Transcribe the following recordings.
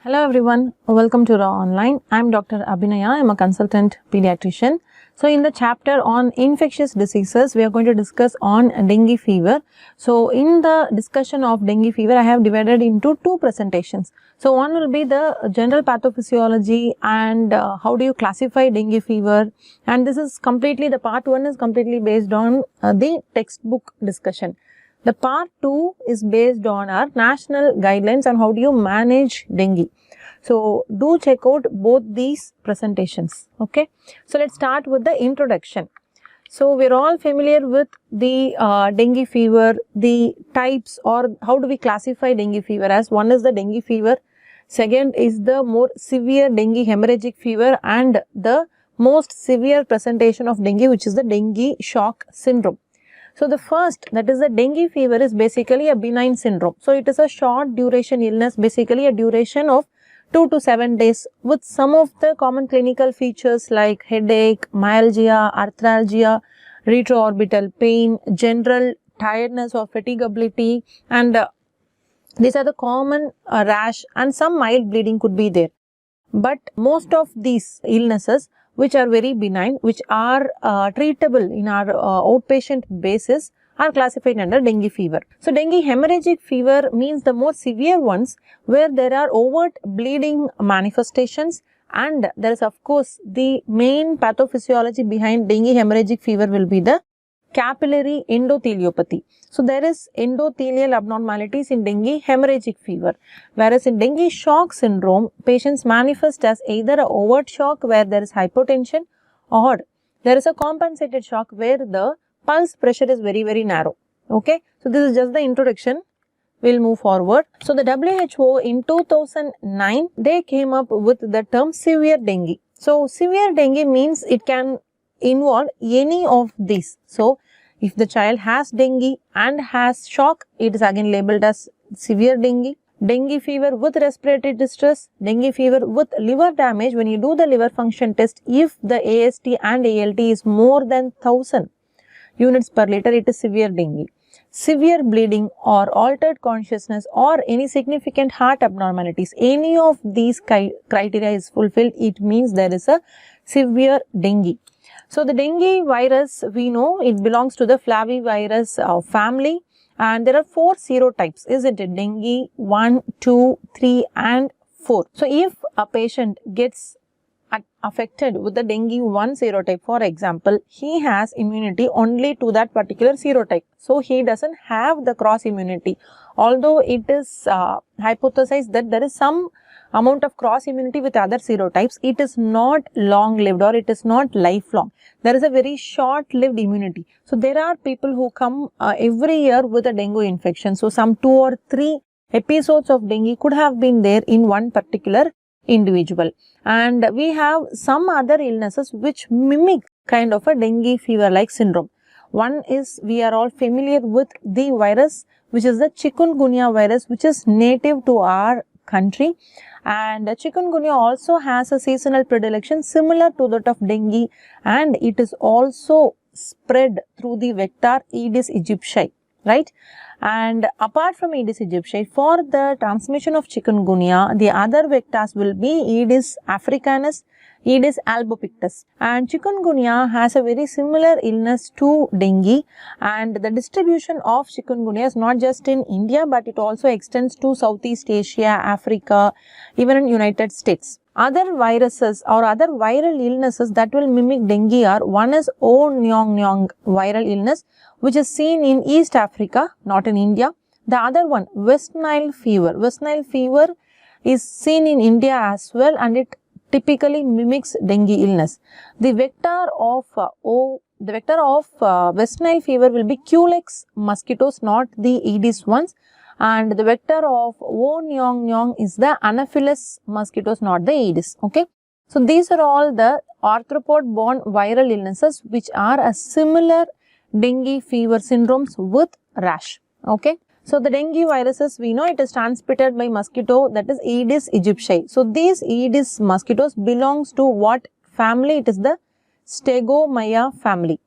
Hello everyone, welcome to Raaonline. I am Dr. Abinaya, I am a consultant pediatrician. So in the chapter on infectious diseases, we are going to discuss on dengue fever. So in the discussion of dengue fever, I have divided into two presentations. So one will be the general pathophysiology and how do you classify dengue fever, and this is completely, the part 1 is completely based on the textbook discussion. The part 2 is based on our national guidelines on how do you manage dengue. So do check out both these presentations. Okay. So let's start with the introduction. So we're all familiar with the dengue fever, the types, or how do we classify dengue fever as. One is the dengue fever, second is the more severe dengue hemorrhagic fever, and the most severe presentation of dengue, which is the dengue shock syndrome. So the first, that is the dengue fever, is basically a benign syndrome. So it is a short duration illness, basically a duration of 2 to 7 days, with some of the common clinical features like headache, myalgia, arthralgia, retroorbital pain, general tiredness or fatigability, and these are the common rash, and some mild bleeding could be there. But most of these illnesses which are very benign, which are treatable in our outpatient basis, are classified under dengue fever. So dengue hemorrhagic fever means the more severe ones where there are overt bleeding manifestations, and there is of course the main pathophysiology behind dengue hemorrhagic fever will be the capillary endotheliopathy. So there is endothelial abnormalities in dengue hemorrhagic fever, whereas in dengue shock syndrome, patients manifest as either a overt shock where there is hypotension, or there is a compensated shock where the pulse pressure is very narrow. Okay, so this is just the introduction. We'll move forward. So the WHO in 2009, they came up with the term severe dengue. So severe dengue means it can involve any of these. So if the child has dengue and has shock, it is again labeled as severe dengue. Dengue fever with respiratory distress, dengue fever with liver damage. When you do the liver function test, if the AST and ALT is more than 1000 units per liter, it is severe dengue. Severe bleeding or altered consciousness or any significant heart abnormalities, any of these criteria is fulfilled, it means there is a severe dengue. So the dengue virus, we know it belongs to the flavivirus family, and there are 4 serotypes, isn't it? Dengue 1, 2, 3 and 4. So if a patient gets affected with the dengue 1 serotype, for example, he has immunity only to that particular serotype. So he doesn't have the cross immunity. Although it is hypothesized that there is some amount of cross immunity with other serotypes, it is not long lived or it is not lifelong. There is a very short lived immunity. So there are people who come every year with a dengue infection. So some 2 or 3 episodes of dengue could have been there in one particular individual. And we have some other illnesses which mimic kind of a dengue fever like syndrome. One is, we are all familiar with the virus, which is the chikungunya virus, which is native to our country, and chikungunya also has a seasonal predilection similar to that of dengue, and it is also spread through the vector Aedes aegypti, right? And apart from Aedes aegypti, for the transmission of chikungunya, the other vectors will be Aedes africanus, Aedes albopictus, and chikungunya has a very similar illness to dengue, and the distribution of chikungunya is not just in India, but it also extends to Southeast Asia, Africa, even in United States. Other viruses or other viral illnesses that will mimic dengue are, one is O Nyong Nyong viral illness, which is seen in East Africa, not in India. The other one, West Nile fever. West Nile fever is seen in India as well, and it typically mimics dengue illness. The vector of West Nile fever will be Culex mosquitoes, not the Aedes ones, and the vector of O Nyong Nyong is the Anopheles mosquitoes, not the Aedes. Okay, so these are all the arthropod-borne viral illnesses which are a similar dengue fever syndromes with rash. Okay. So the dengue viruses, we know it is transmitted by mosquito, that is Aedes aegypti. So these Aedes mosquitoes belongs to what family? It is the Stegomyia family.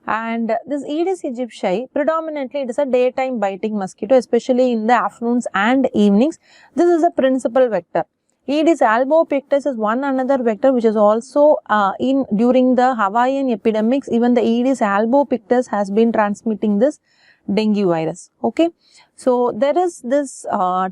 And this Aedes aegypti, predominantly it is a daytime biting mosquito, especially in the afternoons and evenings. This is the principal vector. Aedes albopictus is one another vector which is also during the Hawaiian epidemics, even the Aedes albopictus has been transmitting this dengue virus. Okay. So, there is this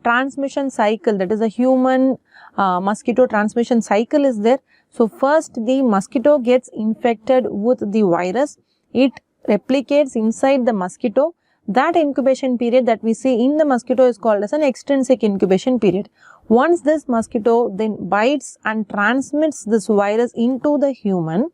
transmission cycle, that is a human mosquito transmission cycle is there. So, first the mosquito gets infected with the virus, it replicates inside the mosquito. That incubation period that we see in the mosquito is called as an extrinsic incubation period. Once this mosquito then bites and transmits this virus into the human,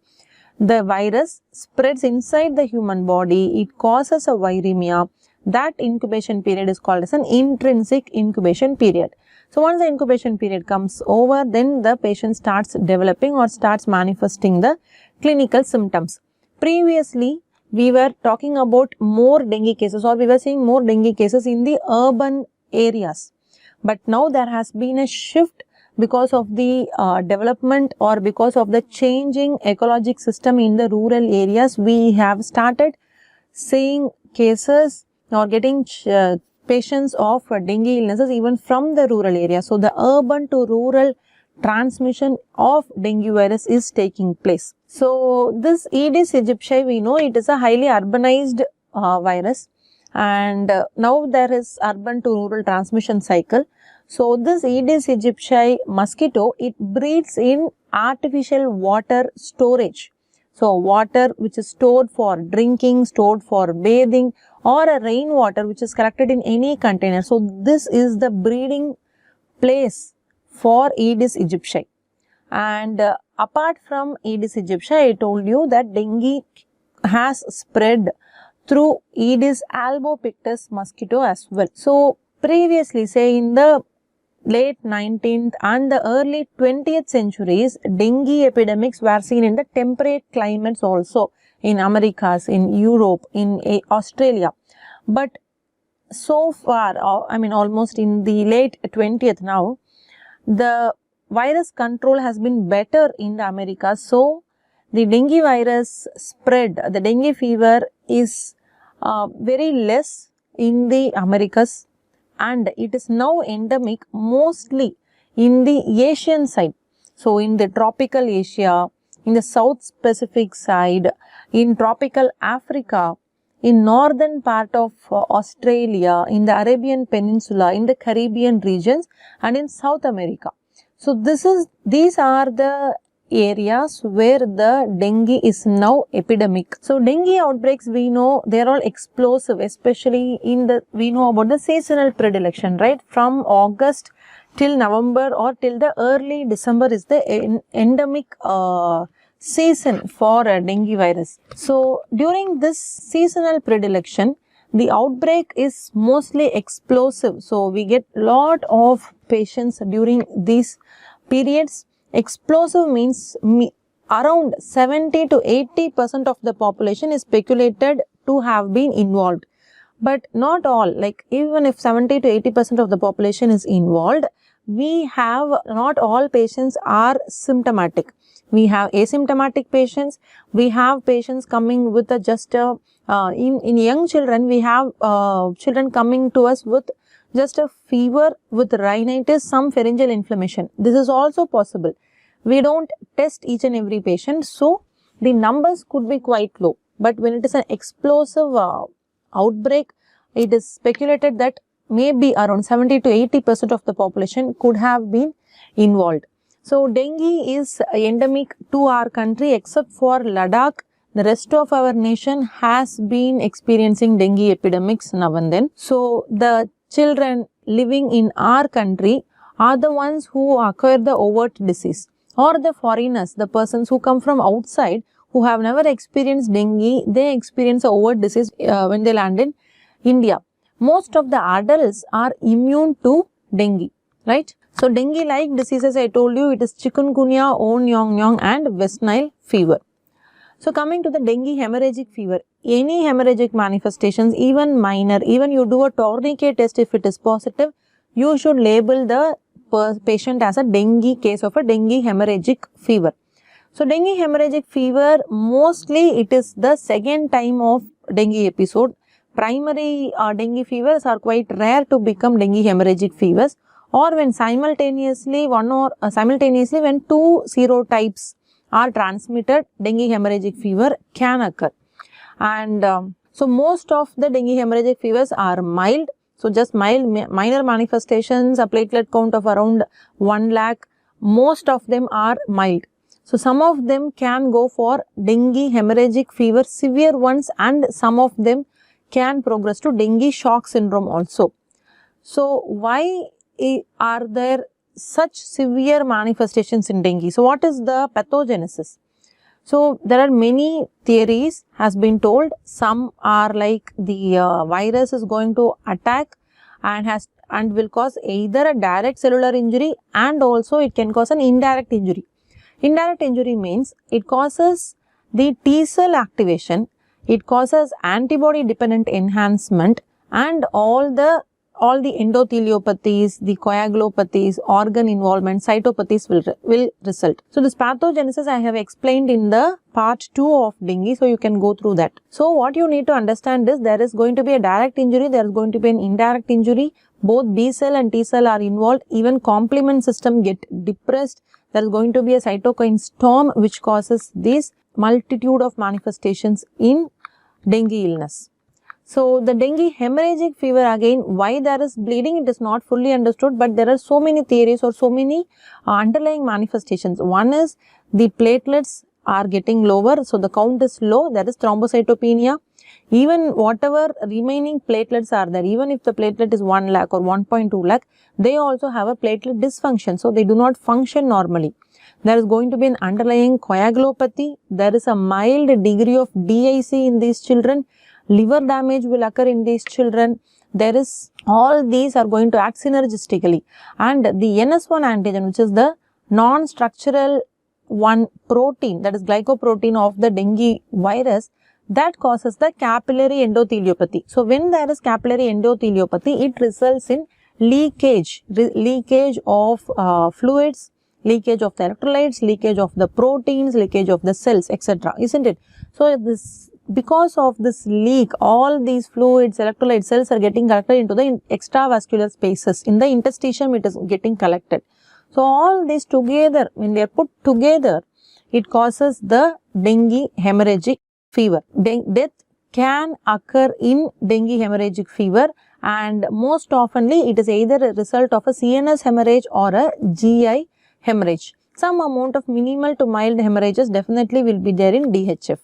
the virus spreads inside the human body, it causes a viremia. That incubation period is called as an intrinsic incubation period. So, once the incubation period comes over, then the patient starts developing or starts manifesting the clinical symptoms. Previously, we were talking about more dengue cases, or we were seeing more dengue cases in the urban areas. But now there has been a shift because of the development or because of the changing ecologic system in the rural areas. We have started seeing cases or getting patients of dengue illnesses even from the rural area. So, the urban to rural transmission of dengue virus is taking place. So, this Aedes aegypti, we know it is a highly urbanized virus, and now there is urban to rural transmission cycle. So, this Aedes aegypti mosquito, it breeds in artificial water storage. So, water which is stored for drinking, stored for bathing, or a rainwater which is collected in any container. So, this is the breeding place for Aedes aegypti. And apart from Aedes aegypti, I told you that dengue has spread through Aedes albopictus mosquito as well. So, previously, say in the late 19th and the early 20th centuries, dengue epidemics were seen in the temperate climates also, in Americas, in Europe, in Australia. But so far, almost in the late 20th now, the virus control has been better in the Americas. So, the dengue virus spread, the dengue fever is very less in the Americas, and it is now endemic mostly in the Asian side. So, in the tropical Asia, in the South Pacific side, in tropical Africa, in northern part of Australia, in the Arabian Peninsula, in the Caribbean regions, and in South America. So, these are the areas where the dengue is now epidemic. So, dengue outbreaks, we know they are all explosive, especially we know about the seasonal predilection, right? From August till November or till the early December is the endemic season for dengue virus. So, during this seasonal predilection, the outbreak is mostly explosive. So, we get lot of patients during these periods. Explosive means around 70 to 80% of the population is speculated to have been involved. But not all, like even if 70 to 80% of the population is involved, we have not all patients are symptomatic. We have asymptomatic patients, we have patients coming with in young children, we have children coming to us with just a fever with rhinitis, some pharyngeal inflammation. This is also possible. We don't test each and every patient, so the numbers could be quite low. But when it is an explosive outbreak, it is speculated that maybe around 70 to 80% of the population could have been involved. So, dengue is endemic to our country except for Ladakh. The rest of our nation has been experiencing dengue epidemics now and then. So, the children living in our country are the ones who acquire the overt disease, or the foreigners, the persons who come from outside who have never experienced dengue, they experience a overt disease when they land in India. Most of the adults are immune to dengue, right? So, dengue-like diseases, I told you, it is chikungunya, O-nyong-nyong and West Nile fever. So, coming to the dengue hemorrhagic fever, any hemorrhagic manifestations, even minor, even you do a tourniquet test if it is positive, you should label the patient as a dengue case of a dengue hemorrhagic fever. So, dengue hemorrhagic fever, mostly it is the second time of dengue episode. Primary dengue fevers are quite rare to become dengue hemorrhagic fevers. or when simultaneously when two serotypes are transmitted, dengue hemorrhagic fever can occur. And so most of the dengue hemorrhagic fevers are mild. So just minor manifestations, a platelet count of around 1 lakh, most of them are mild. So some of them can go for dengue hemorrhagic fever, severe ones, and some of them can progress to dengue shock syndrome also. So why are there such severe manifestations in dengue? So what is the pathogenesis? So there are many theories has been told. Some are like the virus is going to attack and will cause either a direct cellular injury, and also it can cause an indirect injury. Indirect injury means it causes the T cell activation, it causes antibody dependent enhancement, and all the endotheliopathies, the coagulopathies, organ involvement, cytopathies will result. So this pathogenesis I have explained in the part 2 of dengue, so you can go through that. So what you need to understand is there is going to be a direct injury, there is going to be an indirect injury, both B cell and T cell are involved, even complement system get depressed, there is going to be a cytokine storm which causes this multitude of manifestations in dengue illness. So the dengue hemorrhagic fever, again, why there is bleeding, it is not fully understood, but there are so many theories or so many underlying manifestations. One is the platelets are getting lower, so the count is low, that is thrombocytopenia. Even whatever remaining platelets are there, even if the platelet is 1 lakh or 1.2 lakh, they also have a platelet dysfunction, so they do not function normally. There is going to be an underlying coagulopathy, there is a mild degree of DIC in these children, liver damage will occur in these children. There is, all these are going to act synergistically, and the NS1 antigen, which is the non-structural one protein, that is glycoprotein of the dengue virus, that causes the capillary endotheliopathy. So when there is capillary endotheliopathy, it results in leakage of fluids, leakage of the electrolytes, leakage of the proteins, leakage of the cells, etc. Isn't it? So because of this leak, all these fluids, electrolyte cells are getting collected into the extravascular spaces. In the interstitium, it is getting collected. So all these together, when they are put together, it causes the dengue hemorrhagic fever. Death can occur in dengue hemorrhagic fever, and most oftenly it is either a result of a CNS hemorrhage or a GI hemorrhage. Some amount of minimal to mild hemorrhages definitely will be there in DHF.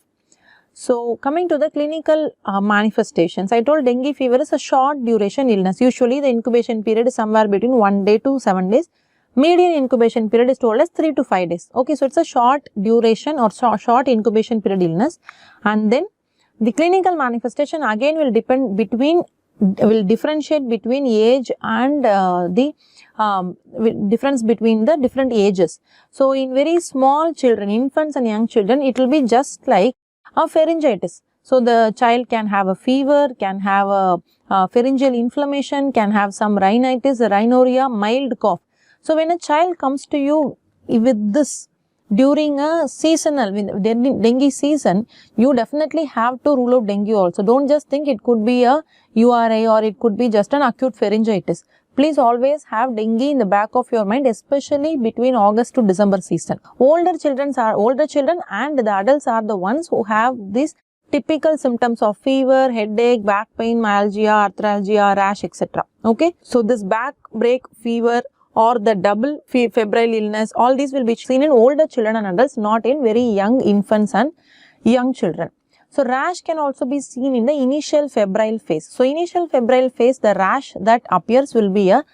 So coming to the clinical manifestations, I told dengue fever is a short duration illness. Usually the incubation period is somewhere between 1 day to 7 days. Median incubation period is told as 3 to 5 days. Okay, so it's a short duration or short incubation period illness. And then the clinical manifestation again will differentiate between age and the difference between the different ages. So in very small children, infants and young children, it will be just like a pharyngitis. So the child can have a fever, can have a pharyngeal inflammation, can have some rhinitis, rhinorrhea, mild cough. So when a child comes to you with this during a seasonal dengue season, you definitely have to rule out dengue also. Don't just think it could be a URI or it could be just an acute pharyngitis. Please always have dengue in the back of your mind, especially between August to December season. Older children and the adults are the ones who have these typical symptoms of fever, headache, back pain, myalgia, arthralgia, rash, etc. Okay. So this back break fever or the double febrile illness, all these will be seen in older children and adults, not in very young infants and young children. So rash can also be seen in the initial febrile phase. So initial febrile phase, the rash that appears will be a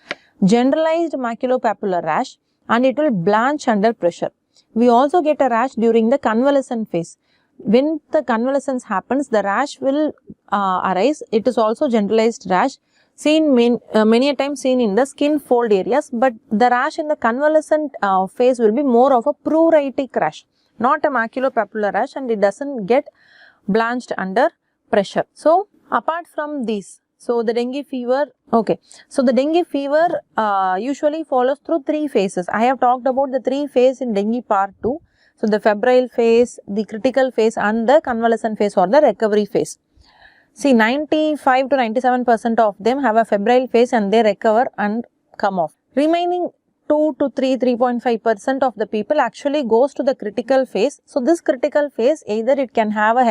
generalized maculopapular rash and it will blanch under pressure. We also get a rash during the convalescent phase. When the convalescence happens, the rash will arise. It is also generalized rash, seen many a time seen in the skin fold areas, but the rash in the convalescent phase will be more of a pruritic rash, not a maculopapular rash, and it doesn't get blanched under pressure. So apart from these, so the dengue fever, okay, so the dengue fever usually follows through 3 phases. I have talked about the 3 phases in dengue part 2. So the febrile phase, the critical phase and the convalescent phase or the recovery phase. See, 95 to 97% of them have a febrile phase and they recover and come off. Remaining 2 to 3.5% of the people actually goes to the critical phase. So, this critical phase, either it can have a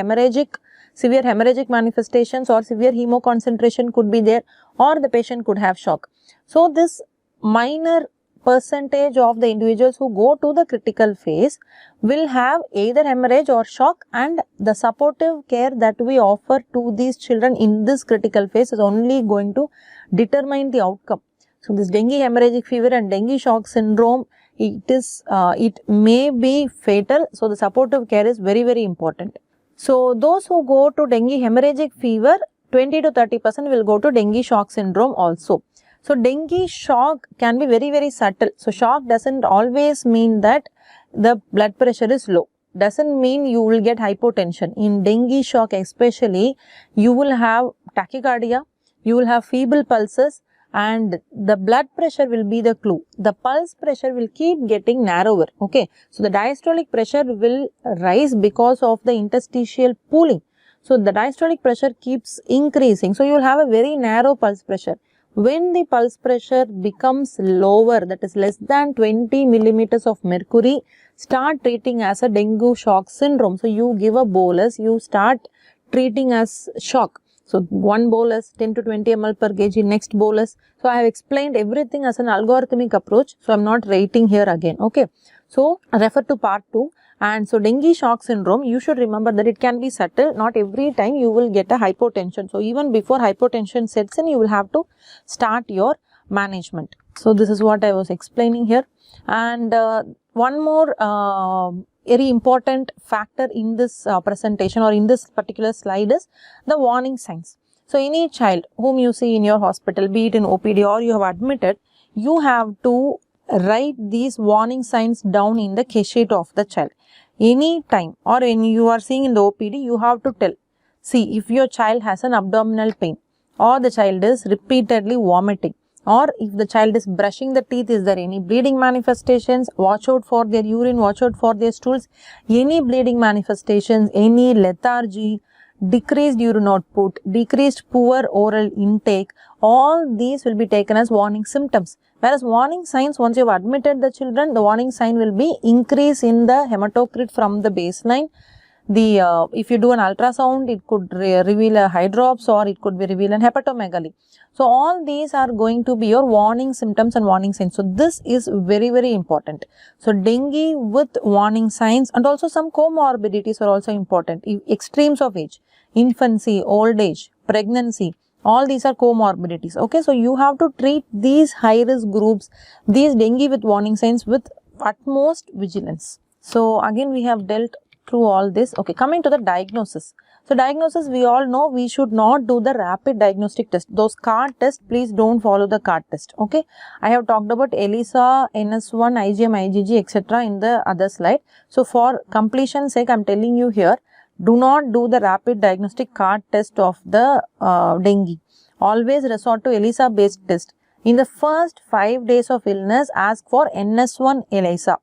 severe hemorrhagic manifestations, or severe hemoconcentration could be there, or the patient could have shock. So, this minor percentage of the individuals who go to the critical phase will have either hemorrhage or shock, and the supportive care that we offer to these children in this critical phase is only going to determine the outcome. So, this dengue hemorrhagic fever and dengue shock syndrome, it may be fatal. So, the supportive care is very important. So, those who go to dengue hemorrhagic fever, 20 to 30% will go to dengue shock syndrome also. So, dengue shock can be very subtle. So, shock doesn't always mean that the blood pressure is low. Doesn't mean you will get hypotension. In dengue shock especially, you will have tachycardia, you will have feeble pulses, and the blood pressure will be the clue. The pulse pressure will keep getting narrower. Okay. So, the diastolic pressure will rise because of the interstitial pooling. So, the diastolic pressure keeps increasing. So, you will have a very narrow pulse pressure. When the pulse pressure becomes lower, that is less than 20 millimeters of mercury, start treating as a dengue shock syndrome. So, you give a bolus, you start treating as shock. So, one bolus 10 to 20 ml per kg, next bolus. So, I have explained everything as an algorithmic approach. So, I am not writing here again. Okay. So, refer to part 2. And so, dengue shock syndrome, you should remember that it can be subtle. Not every time you will get a hypotension. So, even before hypotension sets in, you will have to start your management. So, this is what I was explaining here. And one more very important factor in this presentation or in this particular slide is the warning signs. So, any child whom you see in your hospital, be it in OPD or you have admitted, you have to write these warning signs down in the case sheet of the child. Any time or when you are seeing in the OPD, you have to tell. See, if your child has an abdominal pain, or the child is repeatedly vomiting, or if the child is brushing the teeth, is there any bleeding manifestations? Watch out for their urine, watch out for their stools. Any bleeding manifestations, any lethargy, decreased urine output, decreased poor oral intake, all these will be taken as warning symptoms. Whereas warning signs, once you have admitted the children, the warning sign will be increase in the hematocrit from the baseline. If you do an ultrasound, it could reveal a hydrops, or it could be reveal an hepatomegaly. So, all these are going to be your warning symptoms and warning signs. So, this is very important. So, dengue with warning signs, and also some comorbidities are also important. Extremes of age, infancy, old age, pregnancy, all these are comorbidities. Okay. So, you have to treat these high risk groups, these dengue with warning signs, with utmost vigilance. So, again we have dealt through all this. Okay, coming to the diagnosis. So, diagnosis, we all know we should not do the rapid diagnostic test. Those card tests, please don't follow the card test. Okay, I have talked about ELISA, NS1, IgM, IgG, etc. in the other slide. So, for completion's sake, I am telling you here, do not do the rapid diagnostic card test of the dengue. Always resort to ELISA based test. In the first 5 days of illness, ask for NS1 ELISA.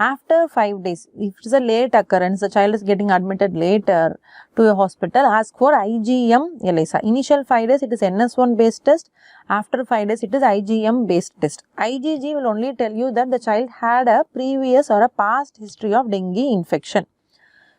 After 5 days, if it is a late occurrence, the child is getting admitted later to a hospital, ask for IgM ELISA. Initial 5 days, it is NS1 based test. After 5 days, it is IgM based test. IgG will only tell you that the child had a previous or a past history of dengue infection.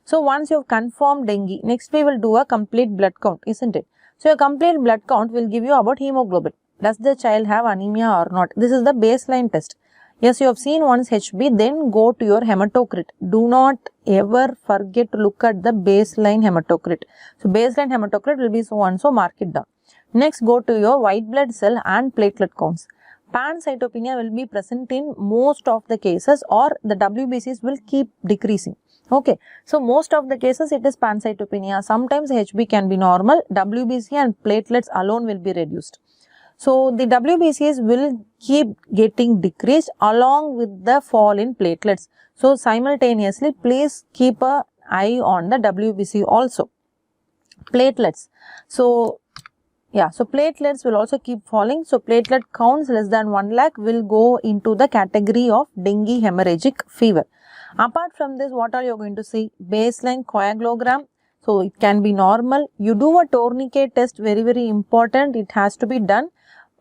So, once you have confirmed dengue, next we will do a complete blood count, isn't it? So, a complete blood count will give you about hemoglobin. Does the child have anemia or not? This is the baseline test. Yes, you have seen once HB, then go to your hematocrit. Do not ever forget to look at the baseline hematocrit. So, baseline hematocrit will be so and so, mark it down. Next, go to your white blood cell and platelet counts. Pancytopenia will be present in most of the cases, or the WBCs will keep decreasing. Okay. So, most of the cases it is pancytopenia. Sometimes HB can be normal, WBC and platelets alone will be reduced. So, the WBCs will keep getting decreased along with the fall in platelets. So, simultaneously, please keep an eye on the WBC also. Platelets. So, yeah, so platelets will also keep falling. So, platelet counts less than 1 lakh will go into the category of dengue hemorrhagic fever. Apart from this, what are you going to see? Baseline coagulogram. So, it can be normal. You do a tourniquet test, very important. It has to be done.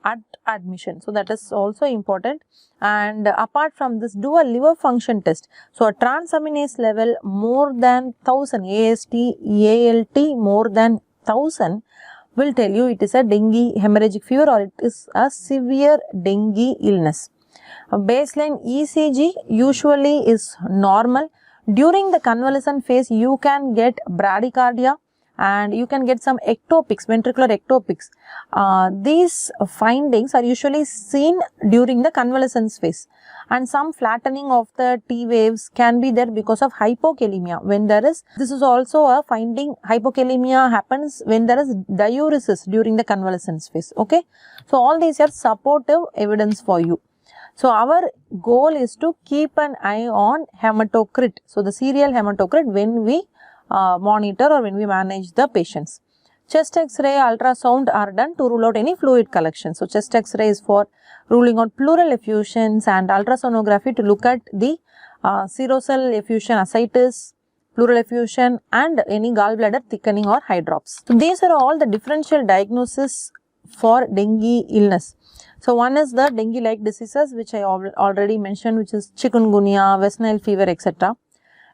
at admission. So that is also important. And apart from this, do a liver function test. So a transaminase level more than 1000, AST, ALT more than 1000 will tell you it is a dengue hemorrhagic fever or it is a severe dengue illness. A baseline ECG usually is normal. During the convalescent phase, you can get bradycardia and you can get some ectopics, ventricular ectopics. These findings are usually seen during the convalescence phase, and some flattening of the T waves can be there because of hypokalemia. When there is, this is also a finding, hypokalemia happens when there is diuresis during the convalescence phase. Okay, so all these are supportive evidence for you. So our goal is to keep an eye on hematocrit. So the serial hematocrit when we monitor or when we manage the patients. Chest X-ray, ultrasound are done to rule out any fluid collection. So chest X-ray is for ruling out pleural effusions, and ultrasonography to look at the serosal effusion, ascites, pleural effusion, and any gallbladder thickening or hydrops. So these are all the differential diagnosis for dengue illness. So one is the dengue-like diseases, which I already mentioned, which is chikungunya, West Nile fever, etc.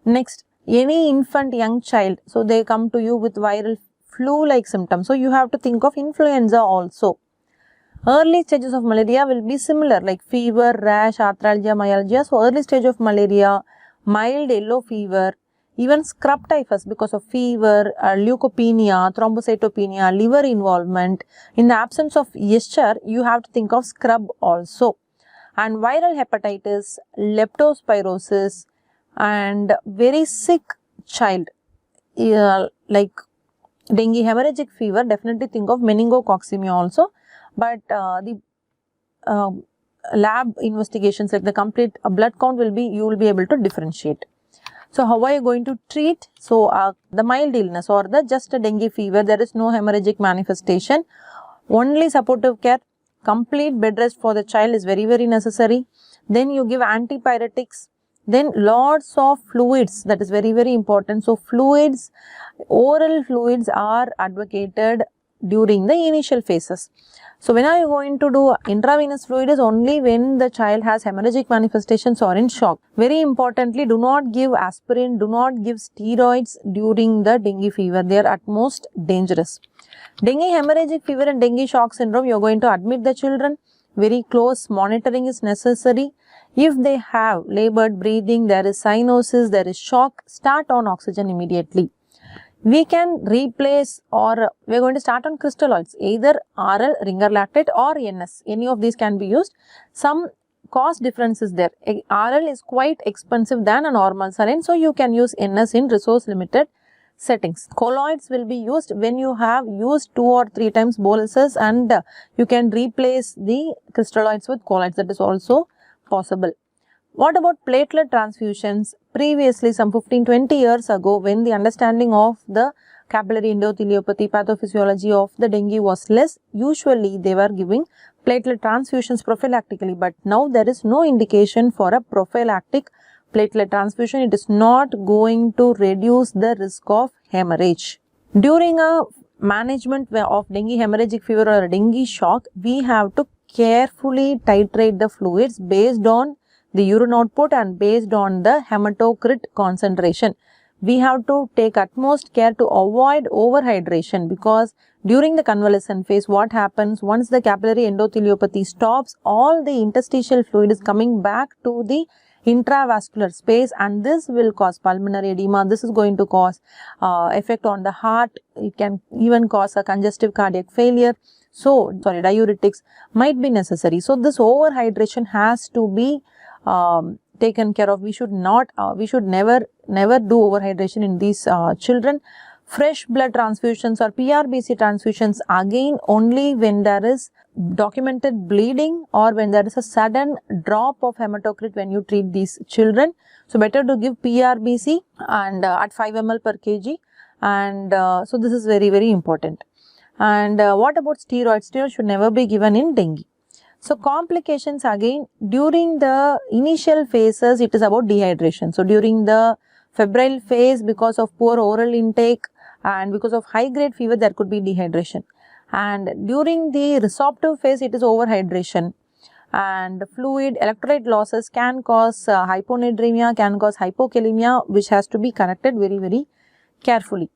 Next, any infant, young child, so they come to you with viral flu-like symptoms. So you have to think of influenza also. Early stages of malaria will be similar, like fever, rash, arthralgia, myalgia. So early stage of malaria, mild yellow fever, even scrub typhus because of fever, leukopenia, thrombocytopenia, liver involvement. In the absence of eschar, you have to think of scrub also. And viral hepatitis, leptospirosis, and very sick child like dengue hemorrhagic fever, definitely think of meningococcemia also. But the lab investigations like the complete blood count will be, you will be able to differentiate. So how are you going to treat? So the mild illness or the just a dengue fever, there is no hemorrhagic manifestation, only supportive care, complete bed rest for the child is very necessary. Then you give antipyretics. Then lots of fluids, that is very important. So fluids, oral fluids are advocated during the initial phases. So when are you going to do intravenous fluid is only when the child has hemorrhagic manifestations or in shock. Very importantly, do not give aspirin, do not give steroids during the dengue fever. They are at most dangerous. Dengue hemorrhagic fever and dengue shock syndrome, you are going to admit the children. Very close monitoring is necessary. If they have labored breathing, there is cyanosis, there is shock, start on oxygen immediately. We can replace, or we are going to start on crystalloids, either RL, ringer lactate or NS. Any of these can be used. Some cost difference is there. RL is quite expensive than a normal saline, so you can use NS in resource limited settings. Colloids will be used when you have used 2 or 3 times boluses, and you can replace the crystalloids with colloids. That is also possible. What about platelet transfusions? Previously, some 15-20 years ago, when the understanding of the capillary endotheliopathy, pathophysiology of the dengue was less, usually they were giving platelet transfusions prophylactically. But now there is no indication for a prophylactic platelet transfusion. It is not going to reduce the risk of hemorrhage. During a management of dengue hemorrhagic fever or a dengue shock, we have to carefully titrate the fluids based on the urine output and based on the hematocrit concentration. We have to take utmost care to avoid overhydration, because during the convalescent phase, what happens once the capillary endotheliopathy stops, all the interstitial fluid is coming back to the intravascular space, and this will cause pulmonary edema. This is going to cause effect on the heart. It can even cause a congestive cardiac failure. So, diuretics might be necessary. So, this overhydration has to be taken care of. We should never do overhydration in these children. Fresh blood transfusions or PRBC transfusions, again only when there is documented bleeding or when there is a sudden drop of hematocrit when you treat these children. So better to give PRBC and at 5 ml per kg, and so this is very important. And what about steroids? Steroids should never be given in dengue. So complications, again during the initial phases, it is about dehydration. So during the febrile phase, because of poor oral intake and because of high grade fever, there could be dehydration. and during the resorptive phase it is overhydration, and fluid electrolyte losses can cause hyponatremia, can cause hypokalemia, which has to be corrected very carefully.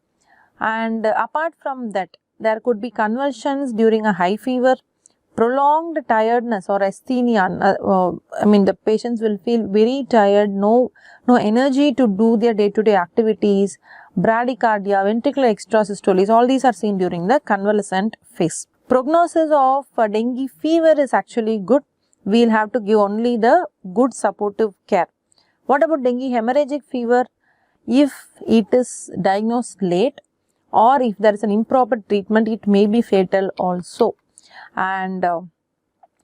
And apart from that, there could be convulsions during a high fever, prolonged tiredness or asthenia. The patients will feel very tired, no energy to do their day-to-day activities, bradycardia, ventricular extrasystoles, all these are seen during the convalescent phase. Prognosis of dengue fever is actually good. We will have to give only the good supportive care. What about dengue hemorrhagic fever? If it is diagnosed late or if there is an improper treatment, it may be fatal also. And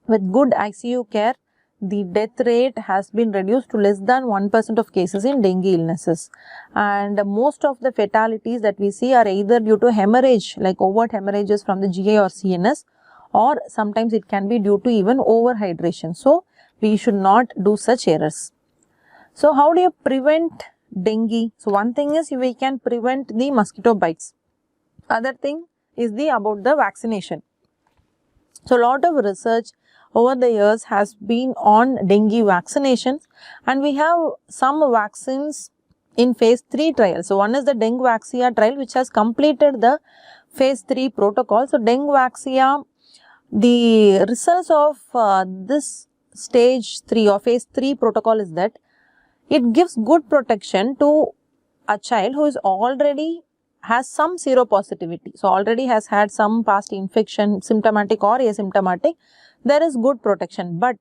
with good ICU care, the death rate has been reduced to less than 1% of cases in dengue illnesses. And most of the fatalities that we see are either due to hemorrhage, like overt hemorrhages from the GI or CNS, or sometimes it can be due to even overhydration. So, we should not do such errors. So, how do you prevent dengue? So, one thing is we can prevent the mosquito bites. Other thing is about the vaccination. So, a lot of research over the years has been on dengue vaccinations, and we have some vaccines in phase 3 trials. So, one is the Dengue-Vaxia trial, which has completed the phase 3 protocol. So, Dengue-Vaxia, the results of this stage 3 or phase 3 protocol is that it gives good protection to a child who is already has some seropositivity. So, already has had some past infection, symptomatic or asymptomatic, there is good protection. But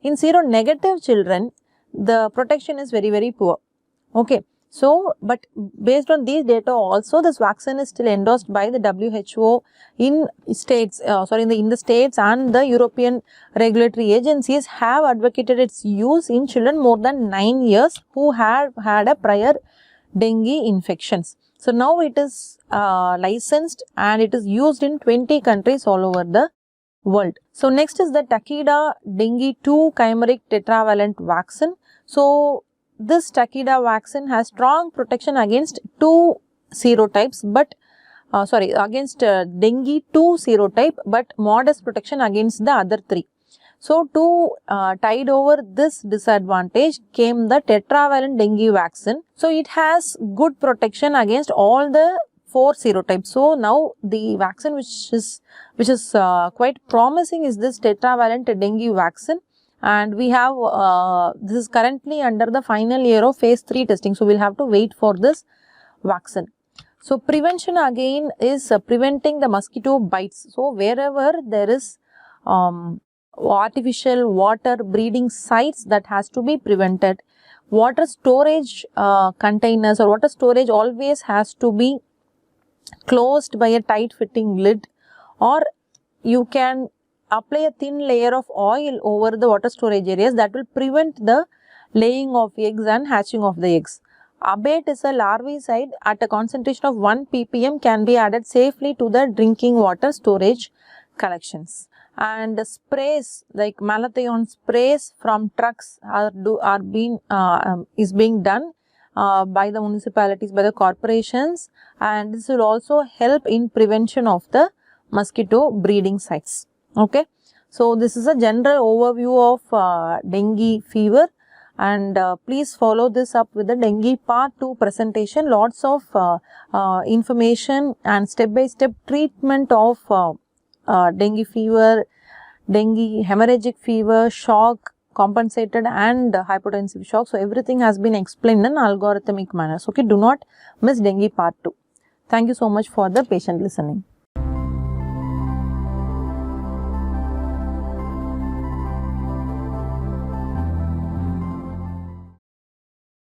in seronegative children, the protection is very poor. Okay. So, but based on these data also, this vaccine is still endorsed by the WHO in states, in the states, and the European regulatory agencies have advocated its use in children more than 9 years who have had a prior dengue infections. So, now it is licensed and it is used in 20 countries all over the world. So, next is the Takeda dengue 2 chimeric tetravalent vaccine. So, this Takeda vaccine has strong protection against 2 serotypes, but against dengue 2 serotype, but modest protection against the other 3. So, to tide over this disadvantage came the tetravalent dengue vaccine. So, it has good protection against all the 4 serotypes. So, now the vaccine which is quite promising is this tetravalent dengue vaccine, and we have this is currently under the final year of phase 3 testing. So, we will have to wait for this vaccine. So, prevention again is preventing the mosquito bites. So, wherever there is artificial water breeding sites, that has to be prevented. Water storage containers or water storage always has to be closed by a tight fitting lid, or you can apply a thin layer of oil over the water storage areas that will prevent the laying of eggs and hatching of the eggs. Abate is a larvicide at a concentration of 1 ppm can be added safely to the drinking water storage collections. And sprays like malathion sprays from trucks is being done by the municipalities, by the corporations, and this will also help in prevention of the mosquito breeding sites. Okay. So, this is a general overview of dengue fever, and please follow this up with the dengue part 2 presentation. Lots of information and step-by-step treatment of dengue fever, dengue hemorrhagic fever, shock, compensated and hypotensive shock. So, everything has been explained in algorithmic manner. So, okay, do not miss dengue part 2. Thank you so much for the patient listening.